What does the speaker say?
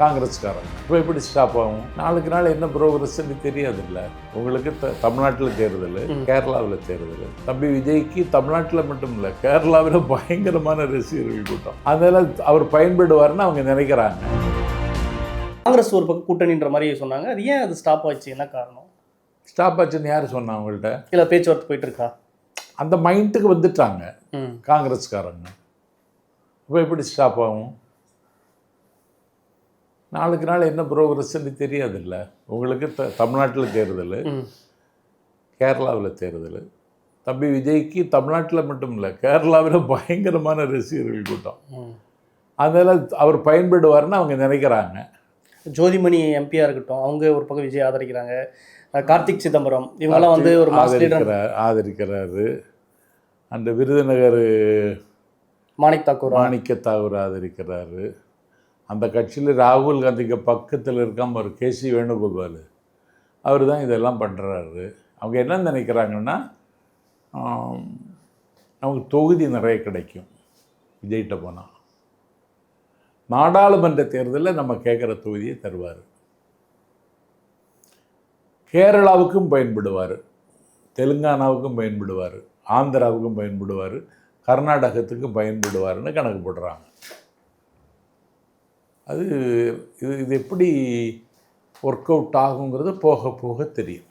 காங்கிரஸ்காரங்க. இப்போ எப்படி ஸ்டாப் ஆகும்? நாளுக்கு நாள் என்ன ப்ரோக்ரஸ்ன்னு தெரியாதுல்ல உங்களுக்கு. தமிழ்நாட்டில் தேர்தல், கேரளாவில் தேர்தல். தம்பி விஜய்க்கு தமிழ்நாட்டில் மட்டும் இல்லை, கேரளாவில் பயங்கரமான ரசிகர்கள் கூட்டம். அதனால் அவர் பயன்படுவார்னு அவங்க நினைக்கிறாங்க. காங்கிரஸ் ஒரு பக்கம் கூட்டணின்ற மாதிரி சொன்னாங்க. அது ஏன் அது ஸ்டாப் ஆச்சு? என்ன காரணம்? ஸ்டாப் ஆச்சுன்னு யார் சொன்னா அவங்கள்ட்ட? இல்லை, பேச்சுவார்த்தை போயிட்டு இருக்கா? அந்த மைண்டுக்கு வந்துட்டாங்க காங்கிரஸ்காரங்க. இப்போ எப்படி ஸ்டாப் ஆகும்? நாளுக்கு நாள் என்ன ப்ரோக்ரஸ்ன்னு தெரியாதுல்ல உங்களுக்கு. தமிழ்நாட்டில் தேர்தல், கேரளாவில் தேர்தல். தம்பி விஜய்க்கு தமிழ்நாட்டில் மட்டும் இல்லை, கேரளாவில் பயங்கரமான ரசிகர்கள் கூட்டம். அதனால் அவர் பயன்படுவார்னு அவங்க நினைக்கிறாங்க. ஜோதிமணி எம்பியாக இருக்கட்டும், அவங்க ஒரு பக்கம் விஜய் ஆதரிக்கிறாங்க. கார்த்திக் சிதம்பரம் இவங்கெல்லாம் வந்து ஒரு ஆதரிக்கிறாரு. அந்த விருதுநகர் மாணிக்க தாக்கூர் ஆதரிக்கிறாரு. அந்த கட்சியில் ராகுல் காந்திக்கு பக்கத்தில் இருக்காம ஒரு கேசி வேணுகோபால், அவர் தான் இதெல்லாம் பண்ணுறாரு. அவங்க என்ன நினைக்கிறாங்கன்னா, நமக்கு தொகுதி நிறைய கிடைக்கும் விஜய்கிட்ட போனால். நாடாளுமன்ற தேர்தலில் நம்ம கேட்குற தொகுதியை தருவார். கேரளாவுக்கும் பயன்படுவார், தெலுங்கானாவுக்கும் பயன்படுவார், ஆந்திராவுக்கும் பயன்படுவார், கர்நாடகத்துக்கும் பயன்படுவார்னு கணக்கு போடுறாங்க. அது இது எப்படி ஒர்க் அவுட் ஆகுங்கிறது போக போக தெரியும்.